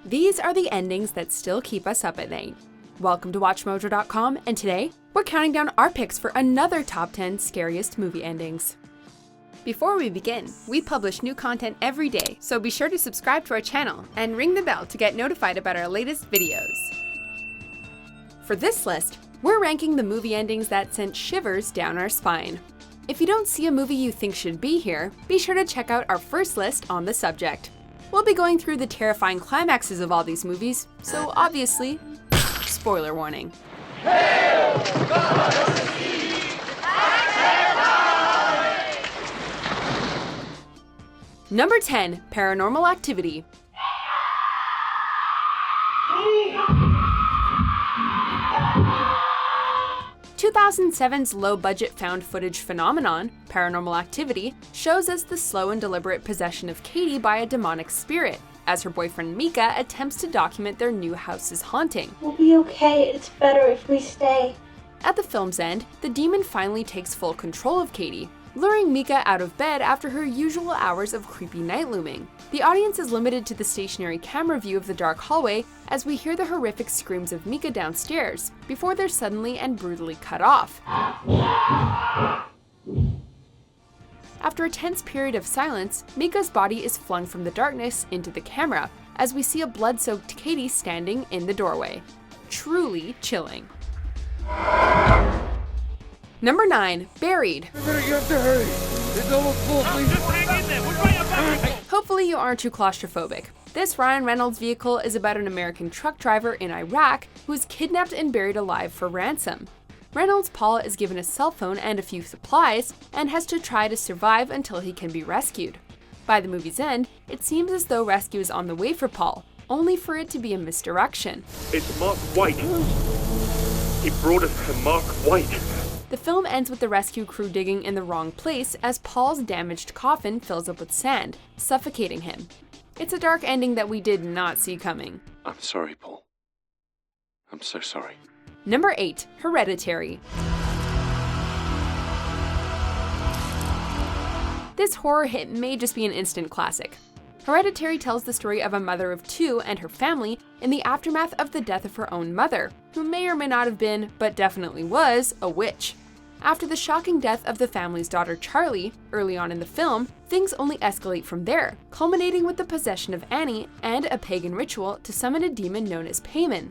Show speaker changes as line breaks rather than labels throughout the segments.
These are the endings that still keep us up at night. Welcome to WatchMojo.com, and today, we're counting down our picks for another top 10 scariest movie endings. Before we begin, we publish new content every day, so be sure to subscribe to our channel and ring the bell to get notified about our latest videos. For this list, we're ranking the movie endings that sent shivers down our spine. If you don't see a movie you think should be here, be sure to check out our first list on the subject. We'll be going through the terrifying climaxes of all these movies, so obviously, spoiler warning. Number 10, Paranormal Activity. 2007's low-budget found-footage phenomenon, Paranormal Activity, shows us the slow and deliberate possession of Katie by a demonic spirit, as her boyfriend Mika attempts to document their new house's haunting.
We'll be okay. It's better if we stay.
At the film's end, the demon finally takes full control of Katie, luring Mika out of bed after her usual hours of creepy night looming. The audience is limited to the stationary camera view of the dark hallway as we hear the horrific screams of Mika downstairs, before they're suddenly and brutally cut off. After a tense period of silence, Mika's body is flung from the darkness into the camera, as we see a blood-soaked Katie standing in the doorway. Truly chilling. Number 9, Buried.
You have to hurry. It's almost full, please.
Just hang in there. We're right about it.
Hopefully you aren't too claustrophobic. This Ryan Reynolds vehicle is about an American truck driver in Iraq who is kidnapped and buried alive for ransom. Reynolds' Paul is given a cell phone and a few supplies and has to try to survive until he can be rescued. By the movie's end, it seems as though rescue is on the way for Paul, only for it to be a misdirection.
It's Mark White. He brought us to Mark White.
The film ends with the rescue crew digging in the wrong place as Paul's damaged coffin fills up with sand, suffocating him. It's a dark ending that we did not see coming.
I'm sorry, Paul. I'm so sorry.
Number 8, Hereditary. This horror hit may just be an instant classic. Hereditary tells the story of a mother of two and her family in the aftermath of the death of her own mother, who may or may not have been, but definitely was, a witch. After the shocking death of the family's daughter Charlie, early on in the film, things only escalate from there, culminating with the possession of Annie and a pagan ritual to summon a demon known as Payman.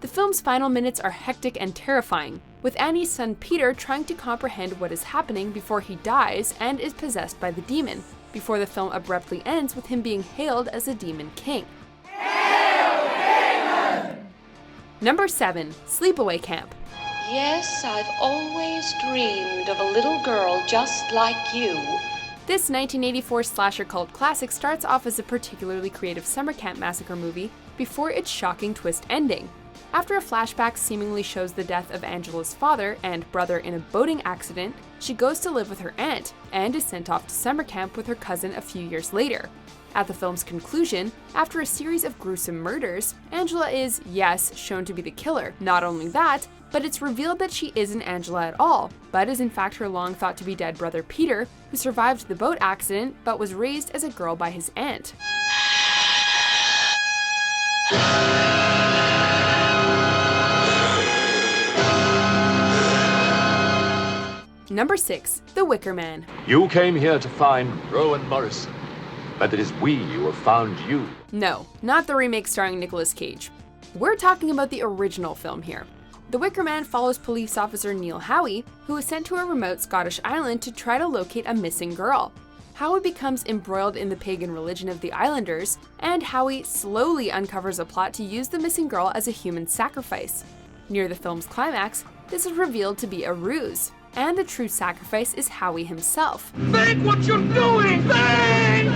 The film's final minutes are hectic and terrifying, with Annie's son Peter trying to comprehend what is happening before he dies and is possessed by the demon, before the film abruptly ends with him being hailed as a demon king. Hail Haman! Number 7, Sleepaway Camp.
Yes, I've always dreamed of a little girl just like you.
This 1984 slasher cult classic starts off as a particularly creative summer camp massacre movie before its shocking twist ending. After a flashback seemingly shows the death of Angela's father and brother in a boating accident, she goes to live with her aunt and is sent off to summer camp with her cousin a few years later. At the film's conclusion, after a series of gruesome murders, Angela is, yes, shown to be the killer. Not only that, but it's revealed that she isn't Angela at all, but is in fact her long thought to be dead brother Peter, who survived the boat accident but was raised as a girl by his aunt. Number 6, The Wicker Man.
You came here to find Rowan Morrison, but it is we who have found you.
No, not the remake starring Nicolas Cage. We're talking about the original film here. The Wicker Man follows police officer Neil Howie, who is sent to a remote Scottish island to try to locate a missing girl. Howie becomes embroiled in the pagan religion of the islanders, and Howie slowly uncovers a plot to use the missing girl as a human sacrifice. Near the film's climax, this is revealed to be a ruse, and the true sacrifice is Howie himself.
Think what you're doing! Think!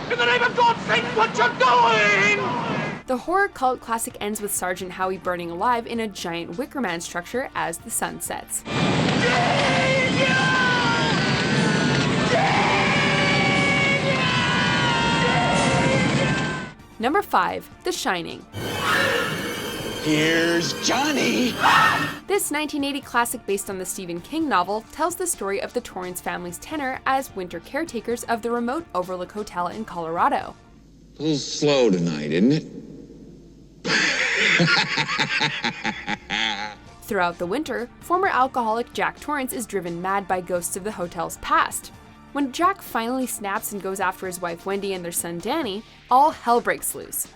In the name of God, think what you're doing!
The horror cult classic ends with Sergeant Howie burning alive in a giant Wicker Man structure as the sun sets. Number 5, The Shining.
Here's Johnny!
This 1980 classic based on the Stephen King novel tells the story of the Torrance family's tenure as winter caretakers of the remote Overlook Hotel in Colorado.
A little slow tonight, isn't it?
Throughout the winter, former alcoholic Jack Torrance is driven mad by ghosts of the hotel's past. When Jack finally snaps and goes after his wife Wendy and their son Danny, all hell breaks loose.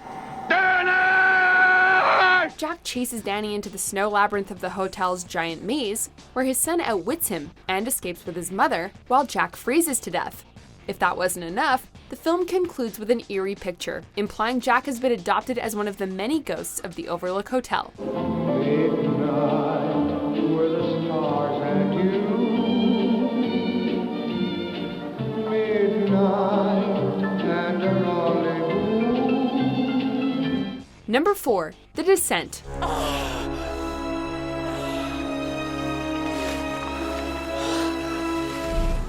Jack chases Danny into the snow labyrinth of the hotel's giant maze, where his son outwits him and escapes with his mother, while Jack freezes to death. If that wasn't enough, the film concludes with an eerie picture, implying Jack has been adopted as one of the many ghosts of the Overlook Hotel. Number 4, The Descent.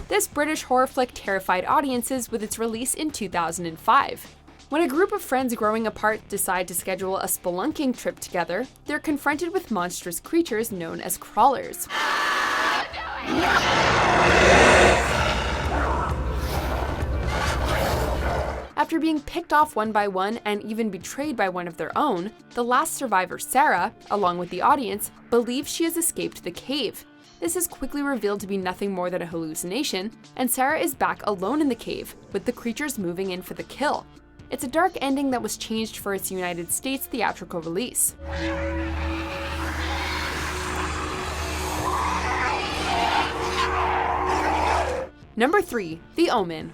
This British horror flick terrified audiences with its release in 2005. When a group of friends growing apart decide to schedule a spelunking trip together, they're confronted with monstrous creatures known as crawlers. After being picked off one by one and even betrayed by one of their own, the last survivor, Sarah, along with the audience, believes she has escaped the cave. This is quickly revealed to be nothing more than a hallucination, and Sarah is back alone in the cave, with the creatures moving in for the kill. It's a dark ending that was changed for its United States theatrical release. Number 3, The Omen.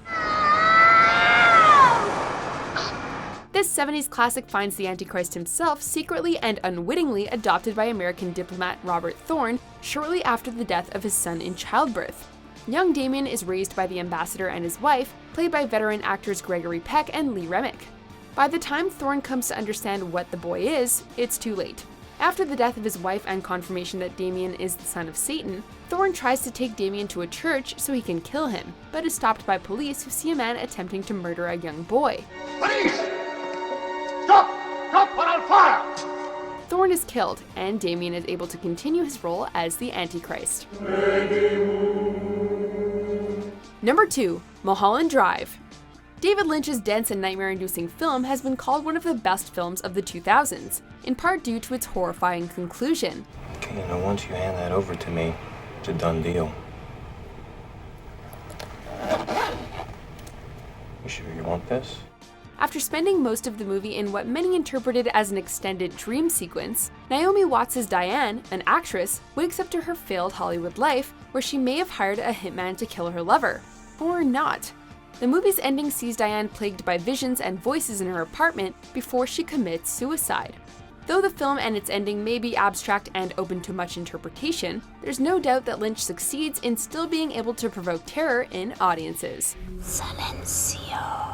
This 70s classic finds the Antichrist himself secretly and unwittingly adopted by American diplomat Robert Thorne shortly after the death of his son in childbirth. Young Damien is raised by the ambassador and his wife, played by veteran actors Gregory Peck and Lee Remick. By the time Thorne comes to understand what the boy is, it's too late. After the death of his wife and confirmation that Damien is the son of Satan, Thorne tries to take Damien to a church so he can kill him, but is stopped by police who see a man attempting to murder a young boy.
Police! Stop! Stop or I'll fire!
Thorne is killed, and Damien is able to continue his role as the Antichrist. Number 2, Mulholland Drive. David Lynch's dense and nightmare-inducing film has been called one of the best films of the 2000s, in part due to its horrifying conclusion.
Okay, now once you hand that over to me, it's a done deal. You sure you want this?
After spending most of the movie in what many interpreted as an extended dream sequence, Naomi Watts' Diane, an actress, wakes up to her failed Hollywood life, where she may have hired a hitman to kill her lover. Or not. The movie's ending sees Diane plagued by visions and voices in her apartment before she commits suicide. Though the film and its ending may be abstract and open to much interpretation, there's no doubt that Lynch succeeds in still being able to provoke terror in audiences. Silencio.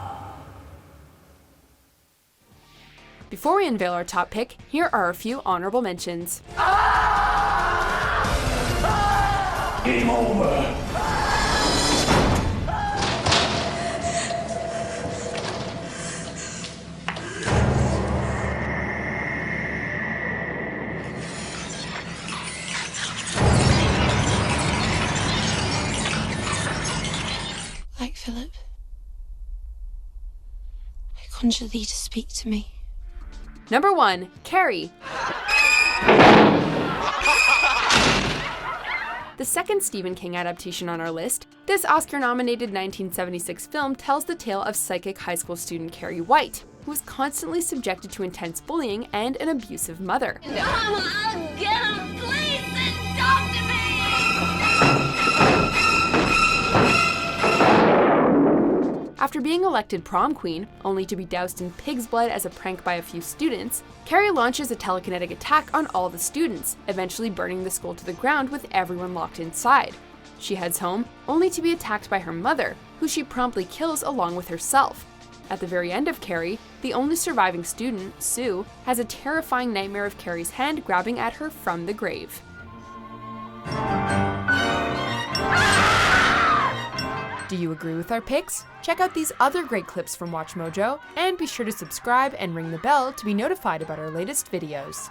Before we unveil our top pick, here are a few honorable mentions.
Game over!
Like Philip, I conjure thee to speak to me.
Number 1, Carrie. The second Stephen King adaptation on our list, this Oscar-nominated 1976 film tells the tale of psychic high school student Carrie White, who was constantly subjected to intense bullying and an abusive mother.
Mama, I'll get him. Please sit, talk to me.
After being elected prom queen, only to be doused in pig's blood as a prank by a few students, Carrie launches a telekinetic attack on all the students, eventually burning the school to the ground with everyone locked inside. She heads home, only to be attacked by her mother, who she promptly kills along with herself. At the very end of Carrie, the only surviving student, Sue, has a terrifying nightmare of Carrie's hand grabbing at her from the grave. Do you agree with our picks? Check out these other great clips from WatchMojo, and be sure to subscribe and ring the bell to be notified about our latest videos.